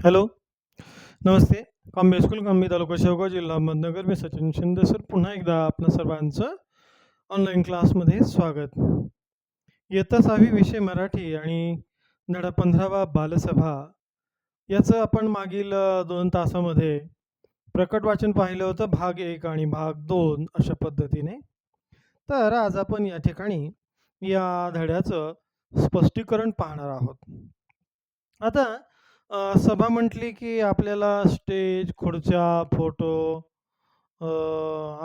Hello, नमस्ते. कॉम्बे school कॉम्बे तालुका शेवगाव जिल्हा अहमदनगर. मी Sachin Shinde sir पुन्हा एकदा आपणा सर्वांचं ऑनलाईन क्लासमध्ये स्वागत. इयत्ता 6वी विषय मराठी आणि धडा 15वा बालसभा याचं आपण मागील 2 तासामध्ये प्रकट वाचन पाहिलं होतं, भाग 1 आणि भाग 2 अशा पद्धतीने. तर आज आपण या ठिकाणी या धड्याचं स्पष्टीकरण पाहणार आहोत. आता सभा म्हटली की आपल्याला स्टेज, खुर्च्या, फोटो, अ,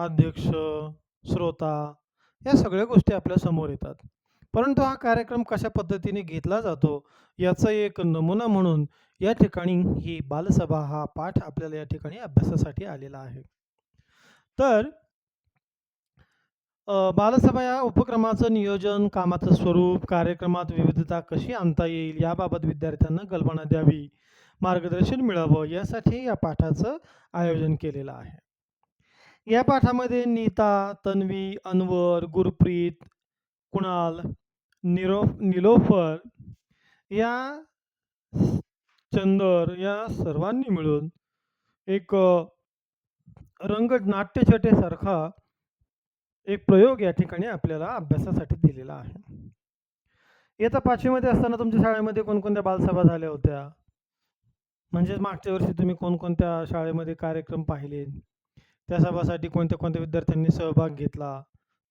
अध्यक्ष, श्रोता या सगळ्या गोष्टी आपल्या समोर येतात. परंतु हा कार्यक्रम कशा पद्धतीने घेतला जातो याचा एक नमुना म्हणून या ठिकाणी ही बालसभा हा पाठ आपल्याला या ठिकाणी अभ्यासासाठी आलेला आहे. तर बालसभा या उपक्रमाचं नियोजन, कामाचं स्वरूप, कार्यक्रमात विविधता कशी आणता येईल याबाबत विद्यार्थ्यांना कल्पना द्यावी, मार्गदर्शन मिळावं यासाठी या पाठाचं आयोजन केलेलं आहे. या पाठामध्ये नीता, तन्वी, अनवर, गुरप्रीत, कुणाल, निलोफर या चंदर या सर्वांनी मिळून एक रंगनाट्यछटेसारखा एक प्रयोग या ठिकाणी आपल्याला अभ्यासासाठी दिलेला आहे. इयत्ता 5वी मध्ये असताना तुमच्या शाळेमध्ये कोणकोणत्या बालसभा झाल्या होत्या? म्हणजेच मागच्या वर्षी तुम्ही कोणकोणत्या शाळेमध्ये कार्यक्रम पाहिले? त्या सभासाठी कोणत्या-कोणत्या विद्यार्थ्यांनी सहभाग घेतला?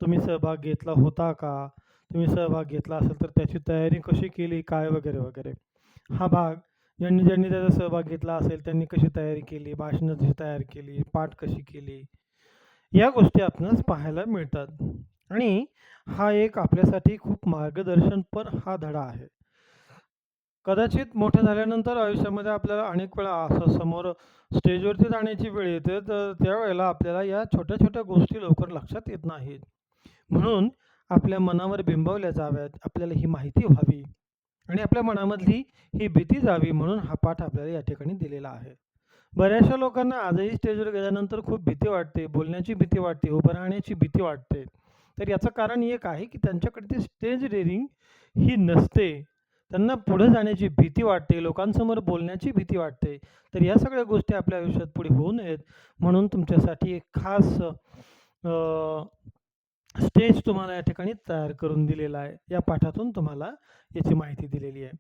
तुम्ही सहभाग घेतला होता का? तुम्ही सहभाग घेतला असेल तर त्याची तयारी कशी केली? काय वगैरे, वगैरे. हा भाग ज्यांनी त्याचा सहभाग घेतला असेल त्यांनी कशी तयारी केली? भाषणं कशी तयार केली? पाठ कशी केली? या गोष्टी आपणास पाहायला मिळतात आणि हा एक आपल्यासाठी खूप मार्गदर्शनपर हा धडा आहे. कदाचित मोठं झाल्यानंतर आयुष्यामध्ये आपल्याला अनेक वेळा असं समोर स्टेजवरती जाण्याची वेळ येते, तर त्यावेळेला आपल्याला या छोट्या-छोट्या गोष्टी लवकर लक्षात येत नाहीत. म्हणून आपल्या मनावर बिंबवल्या जाव्यात, आपल्याला ही माहिती व्हावी आणि आपल्या मनामधली ही भीती जावी म्हणून हा पाठ आपल्याला या ठिकाणी दिलेला आहे. बऱ्याचशा लोकांना आजही स्टेजवर गेल्यानंतर खूप भीती वाटते, बोलण्याची भीती वाटते, उभं राहण्याची भीती वाटते. तर याचं कारण एक आहे की त्यांच्याकडे ती स्टेज डेअरिंग ही नसते. त्यांना पुढे जाण्याची भीती वाटते, लोकांसमोर बोलण्याची भीती वाटते. तर या सगळ्या गोष्टी आपल्या आयुष्यात पुढे होऊ नयेत म्हणून तुमच्यासाठी एक खास स्टेज तुम्हाला या ठिकाणी तयार करून दिलेला आहे. या पाठातून तुम्हाला याची माहिती दिलेली आहे.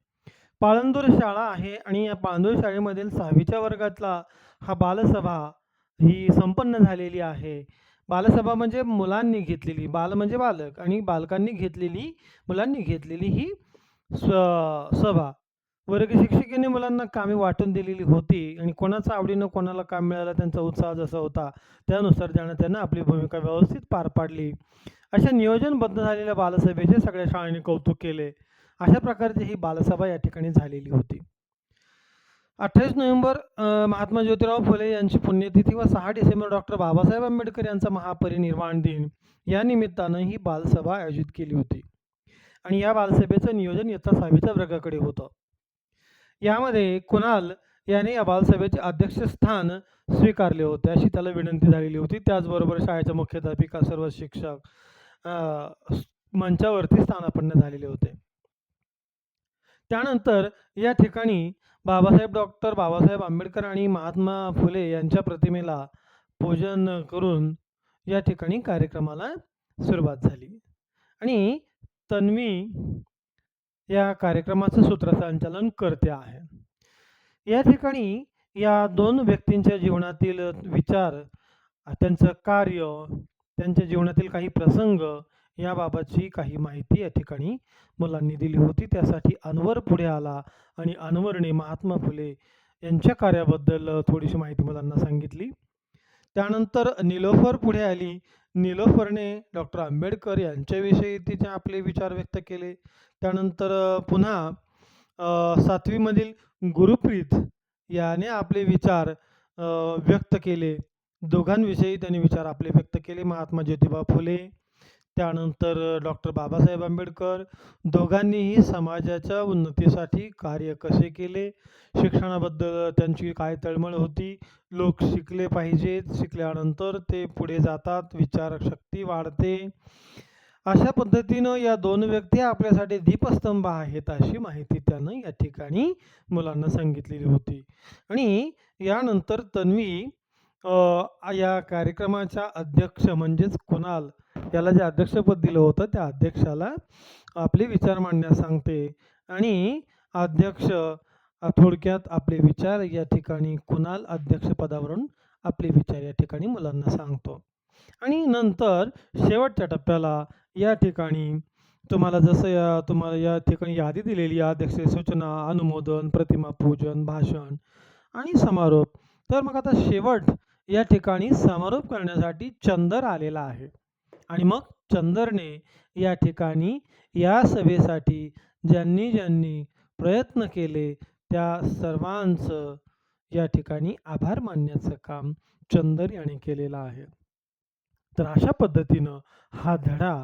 पाळंदूर शाळा आहे आणि या पाळंदूर शाळेमधील 6वीच्या वर्गातला हा बालसभा ही संपन्न झालेली आहे. बालसभा म्हणजे मुलांनी घेतलेली, बाल म्हणजे बालक आणि बालकांनी घेतलेली, मुलांनी घेतलेली ही सभा. वर्ग शिक्षिकेने मुलांना कामे वाटून दिलेली होती आणि कोणाचं आवडीनं कोणाला काम मिळालं त्यांचा उत्साह जसा होता त्यानुसार त्यानं आपली भूमिका व्यवस्थित पार पाडली. अशा नियोजनबद्ध झालेल्या बालसभेचे सगळ्या शाळांनी कौतुक केले. अशा प्रकारची ही बालसभा या ठिकाणी झालेली होती. 28 नोव्हेंबर महात्मा ज्योतिराव फुले यांची पुण्यतिथी व 6 डिसेंबर डॉक्टर बाबासाहेब आंबेडकर यांचा महापरिनिर्वाण दिन या निमित्तानं ही बालसभा आयोजित केली होती आणि या बालसभेचं नियोजन इयत्ता 6वीच्या वर्गाकडे होतं. यामध्ये कुणाल याने या बालसभेचे अध्यक्षस्थान स्वीकारले होते अशी त्याला विनंती झालेली होती. त्याचबरोबर शाळेच्या मुख्याध्यापिका, सर्व शिक्षक मंचावरती स्थानापन्न झालेले होते. त्यानंतर या ठिकाणी डॉक्टर बाबासाहेब आंबेडकर आणि महात्मा फुले यांच्या प्रतिमेला पूजन करून या ठिकाणी कार्यक्रमाला सुरुवात झाली आणि तन्वी या कार्यक्रमाचं सूत्रसंचालन करते आहे. या ठिकाणी या 2 व्यक्तींच्या जीवनातील विचार, त्यांचं कार्य, त्यांच्या जीवनातील काही प्रसंग याबाबतची काही माहिती या ठिकाणी मुलांनी दिली होती. त्यासाठी अनवर पुढे आला आणि अनवरने महात्मा फुले यांच्या कार्याबद्दल थोडीशी माहिती मुलांना सांगितली. त्यानंतर निलोफर पुढे आली. निलोफरने डॉक्टर आंबेडकर यांच्याविषयी तिचे आपले विचार व्यक्त केले. त्यानंतर पुन्हा 7वी मधील गुरप्रीत याने आपले विचार व्यक्त केले. दोघांविषयी त्यांनी विचार आपले व्यक्त केले. महात्मा ज्योतिबा फुले, त्यानंतर डॉक्टर बाबासाहेब आंबेडकर दोघांनीही समाजाच्या उन्नतीसाठी कार्य कसे केले, शिक्षणाबद्दल त्यांची काय तळमळ होती, लोक शिकले पाहिजेत, शिकल्यानंतर ते पुढे जातात, विचारशक्ती वाढते, अशा पद्धतीनं या 2 व्यक्ती आपल्यासाठी दीपस्तंभ आहेत, अशी माहिती त्यानं या ठिकाणी मुलांना सांगितलेली होती. आणि यानंतर तन्वी या कार्यक्रमाच्या अध्यक्ष म्हणजेच कुणाल याला जे अध्यक्षपद दिलं होतं, त्या अध्यक्षाला आपले विचार मांडण्यास सांगते आणि अध्यक्ष थोडक्यात आपले विचार या ठिकाणी कुणाल अध्यक्षपदावरून आपले विचार या ठिकाणी मुलांना सांगतो. आणि नंतर शेवटच्या टप्प्याला या ठिकाणी तुम्हाला या ठिकाणी यादी दिलेली आहे, अध्यक्षीय सूचना, अनुमोदन, प्रतिमा पूजन, भाषण आणि समारोप. तर मग आता शेवट या ठिकाणी समारोप करण्यासाठी चंदर आलेला आहे आणि मग चंदरने या ठिकाणी या सभेसाठी ज्यांनी प्रयत्न केले त्या सर्वांचं या ठिकाणी आभार मानण्याचं काम चंदर याने केलेलं आहे. तर अशा पद्धतीनं हा धडा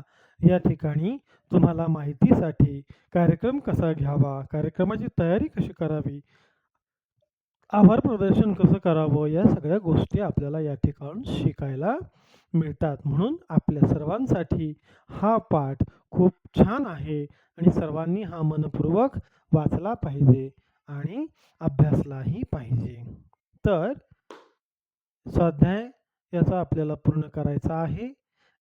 या ठिकाणी तुम्हाला माहितीसाठी कार्यक्रम कसा घ्यावा, कार्यक्रमाची तयारी कशी करावी, आभार प्रदर्शन कसं करावं, या सगळ्या गोष्टी आपल्याला या ठिकाणून शिकायला मिळतात. म्हणून आपल्या सर्वांसाठी हा पाठ खूप छान आहे आणि सर्वांनी हा मनपूर्वक वाचला पाहिजे आणि अभ्यासलाही पाहिजे. तर स्वाध्याय याचा आपल्याला पूर्ण करायचा आहे.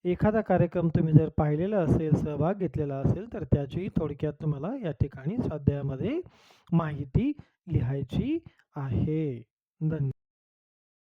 एखादा कार्यक्रम तुम्ही जर पाहिलेला असेल, सहभाग घेतलेला असेल, तर त्याची थोडक्यात तुम्हाला या ठिकाणी स्वाध्यायामध्ये माहिती लिहायची आहे. धन्यवाद.